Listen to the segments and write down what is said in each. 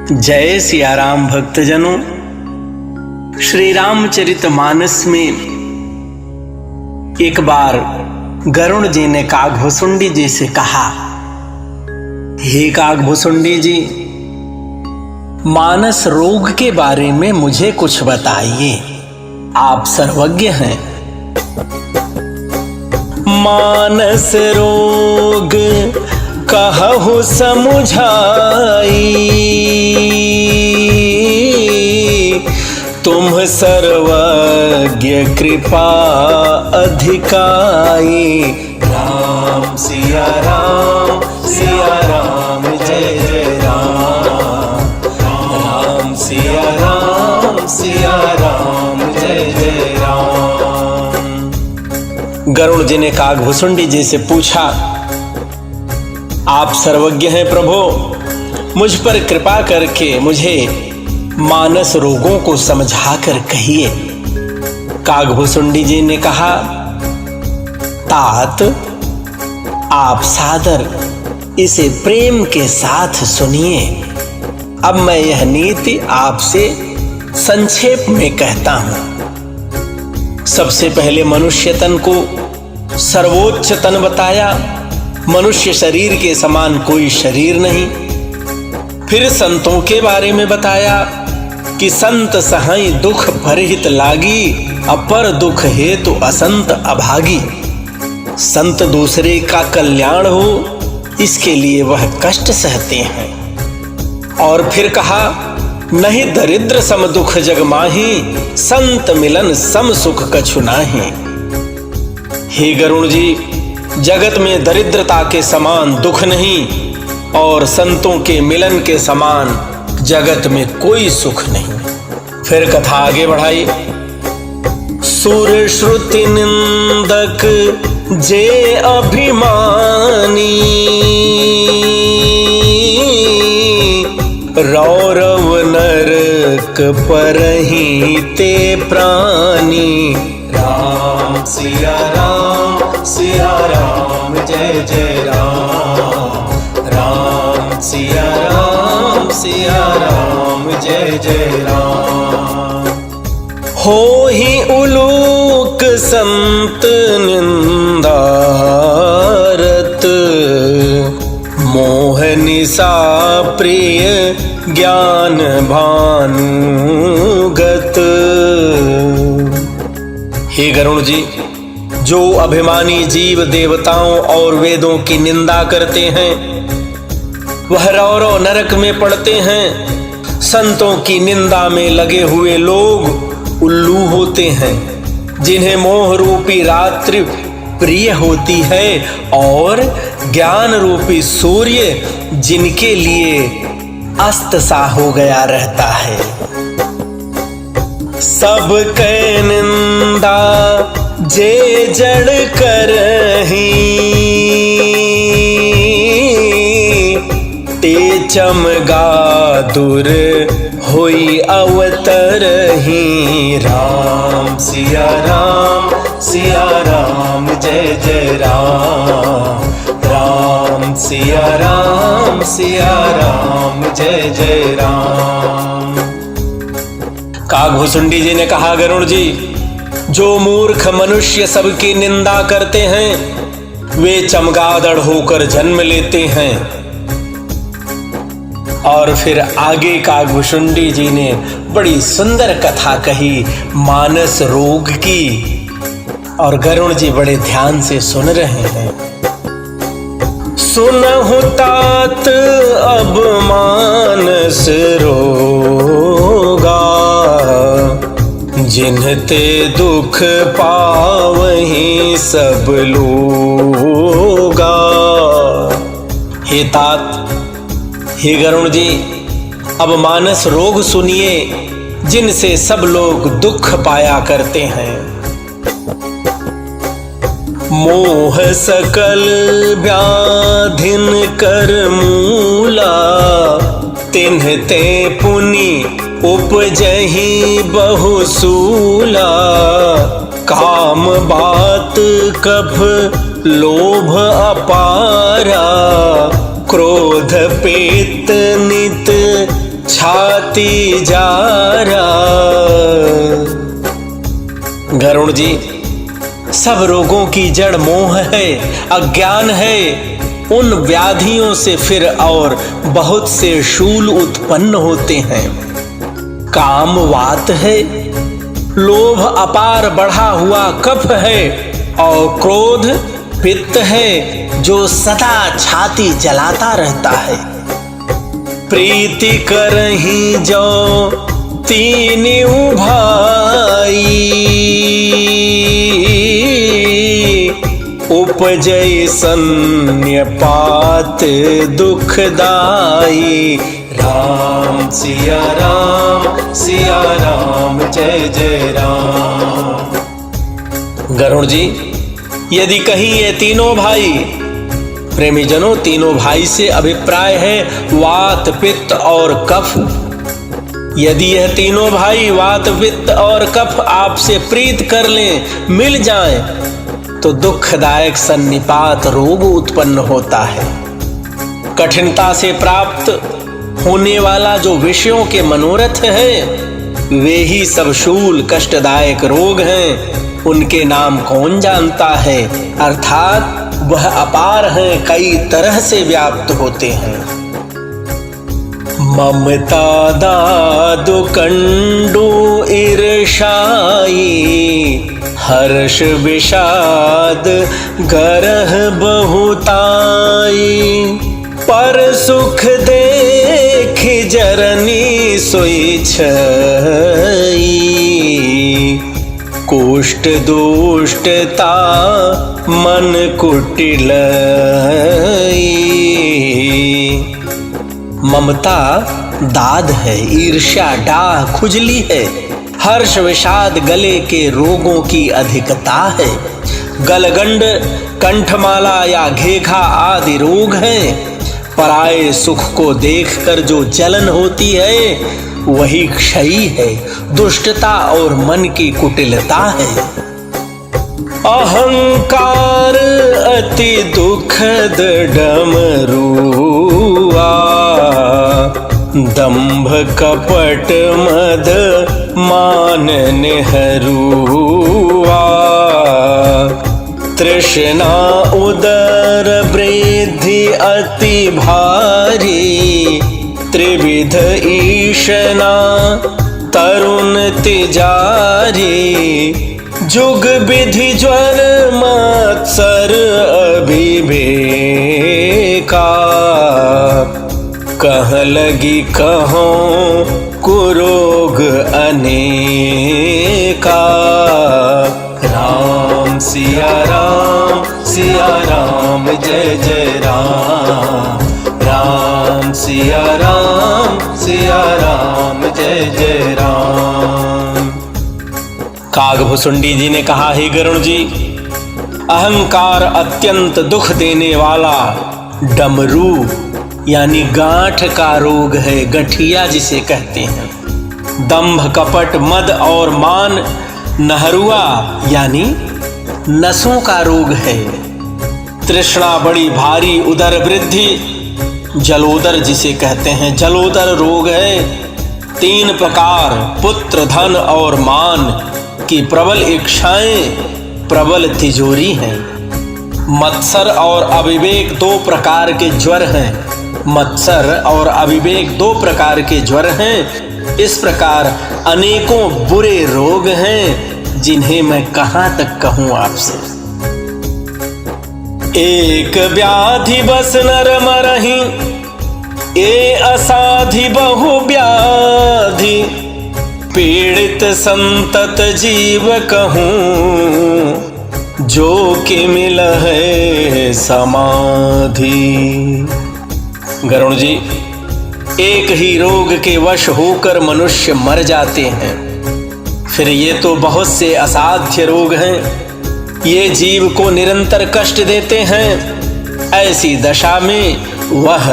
जय सिया राम भक्तजनों। श्री रामचरितमानस में एक बार गरुड़ जी ने कागभुसुंडी जी से कहा, हे कागभुसुंडी जी, मानस रोग के बारे में मुझे कुछ बताइए, आप सर्वज्ञ हैं। मानस रोग कहु समुझाई, तुम सर्वज्ञ कृपा अधिकाई। राम सिया राम जय जय राम, राम सिया राम जय जय राम। गरुड़ जी ने कागभुसुंडी जी से पूछा, आप सर्वज्ञ हैं प्रभु, मुझ पर कृपा करके मुझे मानस रोगों को समझा कर कहिए। कागभुसुंडी जी ने कहा, तात आप सादर इसे प्रेम के साथ सुनिए। अब मैं यह नीति आपसे संक्षेप में कहता हूं। सबसे पहले मनुष्य तन को सर्वोच्च तन बताया, मनुष्य शरीर के समान कोई शरीर नहीं। फिर संतों के बारे में बताया कि संत सहाय दुख परहित लागी, अपर दुख हेतु असंत अभागी। संत दूसरे का कल्याण हो, इसके लिए वह कष्ट सहते हैं। और फिर कहा, नहीं दरिद्र सम दुख जग माही, संत मिलन सम सुख कछु नाहि। हे गरुड़ जी, जगत में दरिद्रता के समान दुख नहीं और संतों के मिलन के समान जगत में कोई सुख नहीं। फिर कथा आगे बढ़ाई। सुर श्रुति निंदक जे अभिमानी, रौरव नरक परहि ते प्राणी। राम सिया राम जय जय राम, राम सिया राम जय जय राम। हो ही उलूक संत निंदारत, मोह निशा प्रिय ज्ञान भानुगत। हे गरुड़ जी, जो अभिमानी जीव देवताओं और वेदों की निंदा करते हैं, वह रौरव नरक में पड़ते हैं। संतों की निंदा में लगे हुए लोग उल्लू होते हैं, जिन्हें मोह रूपी रात्रि प्रिय होती है और ज्ञान रूपी सूर्य जिनके लिए अस्त सा हो गया रहता है। सब कै निंदा जे जड़ करही, ते चमगा दूर होई अवतरही। राम सिया राम जय जय राम, राम सिया राम जय जय राम। कागभुसुंडी जी ने कहा, गरुड़ जी, जो मूर्ख मनुष्य सबकी निंदा करते हैं, वे चमगादड़ होकर जन्म लेते हैं। और फिर आगे कागभुसुंडी जी ने बड़ी सुंदर कथा कही मानस रोग की, और गरुड़ जी बड़े ध्यान से सुन रहे हैं। सुनहु तात अब मानस रोगा, जिन्हते दुख पावहीं सब लोगा। हे तात, हे गरुड़ जी, अब मानस रोग सुनिए, जिनसे सब लोग दुख पाया करते हैं। मोह सकल व्याधिन कर मूला, तिन्हते पुनि उपजहि बहुसूला। काम बात कफ लोभ अपारा, क्रोध पेत नित छाती जारा। गरुड़ जी, सब रोगों की जड़ मोह है, अज्ञान है। उन व्याधियों से फिर और बहुत से शूल उत्पन्न होते हैं। काम वात है, लोभ अपार बढ़ा हुआ कफ है, और क्रोध पित्त है जो सदा छाती जलाता रहता है। प्रीति करहीं जो तीनों भाई, उपजै सन्निपात दुखदाई। राम सिया राम जय जय राम। गरुड़ जी, यदि कहीं ये तीनों भाई, प्रेमी जनों, तीनों भाई से अभिप्राय है वात पित्त और कफ। यदि यह तीनों भाई वात पित्त और कफ आपसे प्रीत कर लें, मिल जाएं, तो दुखदायक सन्निपात रोग उत्पन्न होता है। कठिनता से प्राप्त होने वाला जो विषयों के मनोरथ है, वे ही सब शूल कष्टदायक रोग हैं। उनके नाम कौन जानता है, अर्थात वह अपार हैं, कई तरह से व्याप्त होते हैं। ममता दादु कंडू ईर्षाई, हर्ष विषाद गरह बहुताई। पर सुख देख जरनी सोई छई, कुष्ठ दुष्टता मन कुटिल। ममता दाद है, ईर्ष्या डाह खुजली है, हर्ष विषाद गले के रोगों की अधिकता है। गलगंड, कंठमाला या घेघा आदि रोग हैं। पराये सुख को देखकर जो जलन होती है, वही क्षयी है, दुष्टता और मन की कुटिलता है। अहंकार अति दुखद डमरुआ, दंभ कपट मद मान नेहरूआ। तृष्णा उदर वृद्धि अति भारी, त्रिविध ईशना तरुण तिजारी। जुग विधि ज्वर मत्सर अभिवेका, कह लगी कहों कुरोग अनेका। राम सिया राम जय जय राम। राम सिया राम जय जय राम। कागभुसुंडी जी ने कहा, हे गरुड़ जी, अहंकार अत्यंत दुख देने वाला डमरू यानी गांठ का रोग है, गठिया जिसे कहते हैं। दंभ कपट मद और मान नहरुआ यानी नसों का रोग है। तृष्णा बड़ी भारी, उदर वृद्धि, जलोदर जिसे कहते हैं, जलोदर रोग है। 3 प्रकार, पुत्र, धन और मान की प्रबल इच्छाएं, प्रबल तिजोरी हैं। मत्सर और अविवेक 2 प्रकार के ज्वर हैं। मत्सर और अविवेक 2 प्रकार के ज्वर हैं। इस प्रकार अनेकों बुरे रोग हैं, जिन्हें मैं कहां तक कहूं आपसे। एक व्याधि बस नर मरहि, ए असाधि बहु व्याधि। पीड़ित संतत जीव कहूं, जो कि मिल है समाधि। गरुड़ जी, एक ही रोग के वश होकर मनुष्य मर जाते हैं। फिर ये तो बहुत से असाध्य रोग हैं, ये जीव को निरंतर कष्ट देते हैं। ऐसी दशा में वह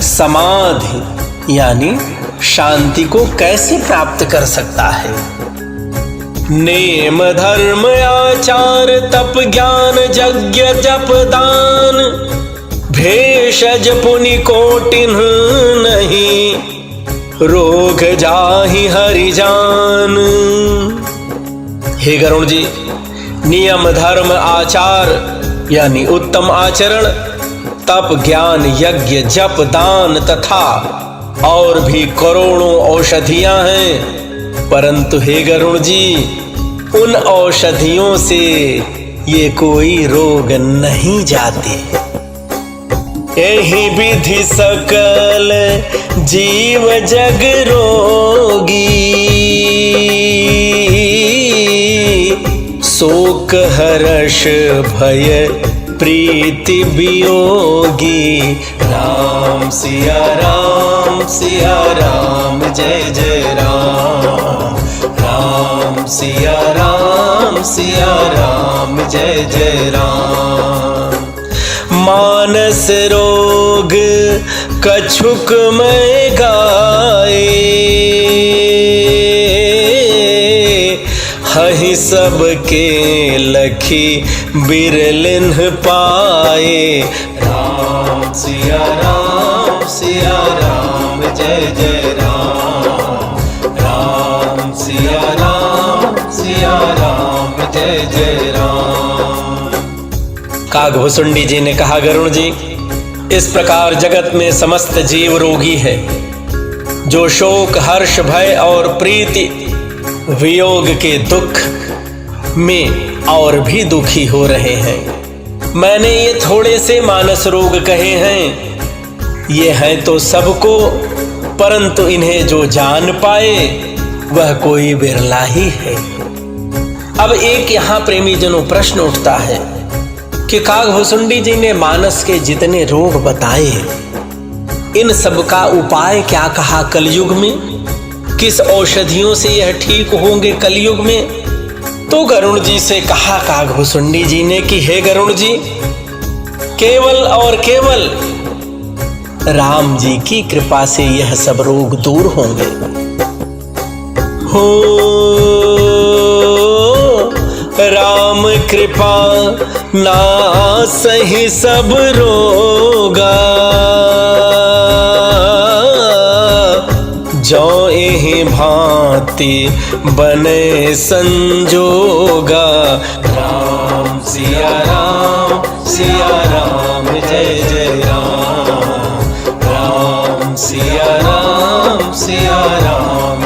समाधि यानी शांति को कैसे प्राप्त कर सकता है। नेम धर्म आचार तप ज्ञान यज्ञ जप दान, भेषज पुनि कोटिन नहीं। रोग जाहि हरि जान। हे गरुण जी, नियम धर्म आचार यानी उत्तम आचरण, तप ज्ञान यज्ञ जप दान तथा और भी करोड़ों औषधियां हैं, परंतु हे गरुण जी, उन औषधियों से ये कोई रोग नहीं जाते। यही विधि सकल जीव जग रोगी, शोक हर्ष भय प्रीति वियोगी। राम सिया राम जय जय राम। राम सिया राम जय जय राम। मानस रोग कछुक मैं गाए, हहि सबके लखी बिरलिन्ह पाए। राम सिया राम जय जय राम। राम सिया राम जय जय राम। कागभुसुंडी जी ने कहा, गरुण जी, इस प्रकार जगत में समस्त जीव रोगी है, जो शोक हर्ष भय और प्रीति वियोग के दुख में और भी दुखी हो रहे हैं। मैंने ये थोड़े से मानस रोग कहे हैं, ये हैं तो सबको, परंतु इन्हें जो जान पाए वह कोई बिरला ही है। अब एक यहाँ प्रेमी जनों प्रश्न उठता है कि कागभुसुंडी जी ने मानस के जितने रोग बताए, इन सब का उपाय क्या कहा कलयुग में? किस औषधियों से यह ठीक होंगे कलयुग में? तो गरुण जी से कहा कागभुसुंडी जी ने कि हे गरुण जी, केवल और केवल राम जी की कृपा से यह सब रोग दूर होंगे। हो राम कृपा नासहि सब रोगा, जो एहि भांति बने संजोगा। राम सिया राम जय जय राम। राम सिया राम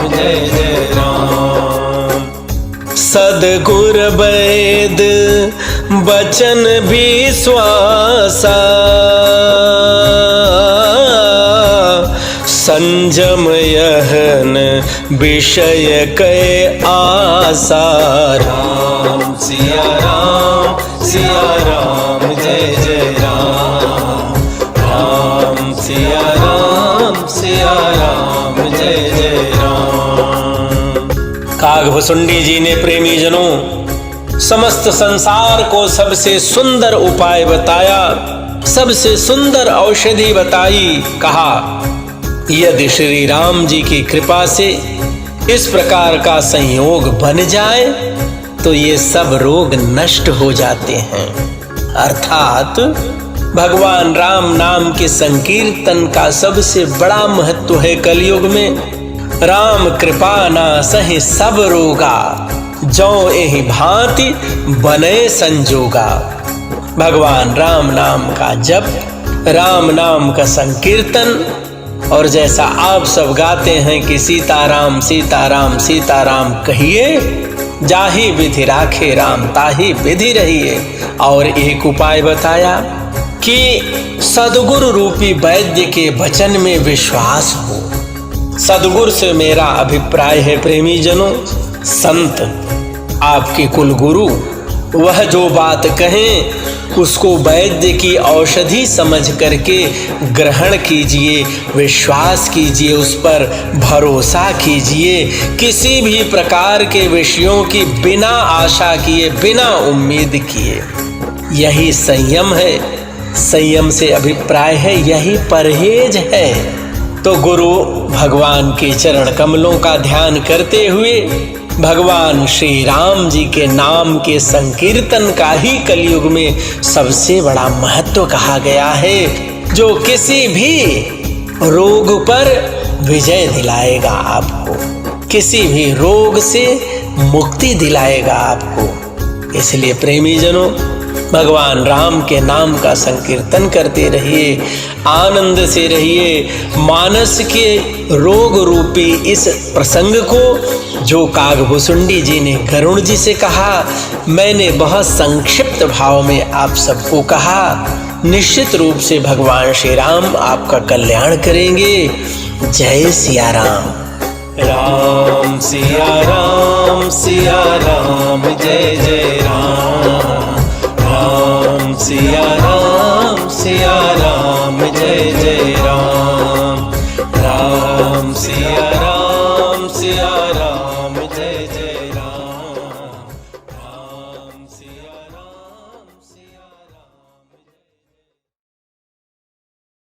जय जय राम। सद्गुर वैद बचन विश्वासा, संजम यहन विषय कै आसा। राम सिया राम जय जय राम। राम सिया राम जय जय राम। कागभुसुंडी जी ने प्रेमी जनों समस्त संसार को सबसे सुंदर उपाय बताया, सबसे सुंदर औषधि बताई। कहा, यदि श्री राम जी की कृपा से इस प्रकार का संयोग बन जाए तो ये सब रोग नष्ट हो जाते हैं। अर्थात भगवान राम नाम के संकीर्तन का सबसे बड़ा महत्व है कलयुग में। राम कृपा नासहि सब रोगा, जो एहि भांति बने संजोगा। भगवान राम नाम का जप, राम नाम का संकीर्तन, और जैसा आप सब गाते हैं कि सीताराम सीताराम सीताराम कहिए, जाहि विधि राखे राम ताहि विधि रहिए। और एक उपाय बताया कि सद्गुरु रूपी वैद्य के वचन में विश्वास हो। सद्गुरु से मेरा अभिप्राय है प्रेमी जनों, संत, आपके कुल गुरु, वह जो बात कहें उसको वैद्य की औषधि समझ करके ग्रहण कीजिए, विश्वास कीजिए, उस पर भरोसा कीजिए। किसी भी प्रकार के विषयों की बिना आशा किए, बिना उम्मीद किए, यही संयम है। संयम से अभिप्राय है यही परहेज है। तो गुरु भगवान के चरण कमलों का ध्यान करते हुए भगवान श्री राम जी के नाम के संकीर्तन का ही कलयुग में सबसे बड़ा महत्व कहा गया है, जो किसी भी रोग पर विजय दिलाएगा आपको, किसी भी रोग से मुक्ति दिलाएगा आपको। इसलिए प्रेमी जनों, भगवान राम के नाम का संकीर्तन करते रहिए, आनंद से रहिए। मानस के रोग रूपी इस प्रसंग को जो कागभुसुंडी जी ने गरुड़ जी से कहा, मैंने बहुत संक्षिप्त भाव में आप सबको कहा। निश्चित रूप से भगवान श्री राम आपका कल्याण करेंगे। जय सिया राम। राम सिया राम, सिया राम, जय जय राम। राम सिया राम, सिया राम, जय जय राम। राम सिया राम।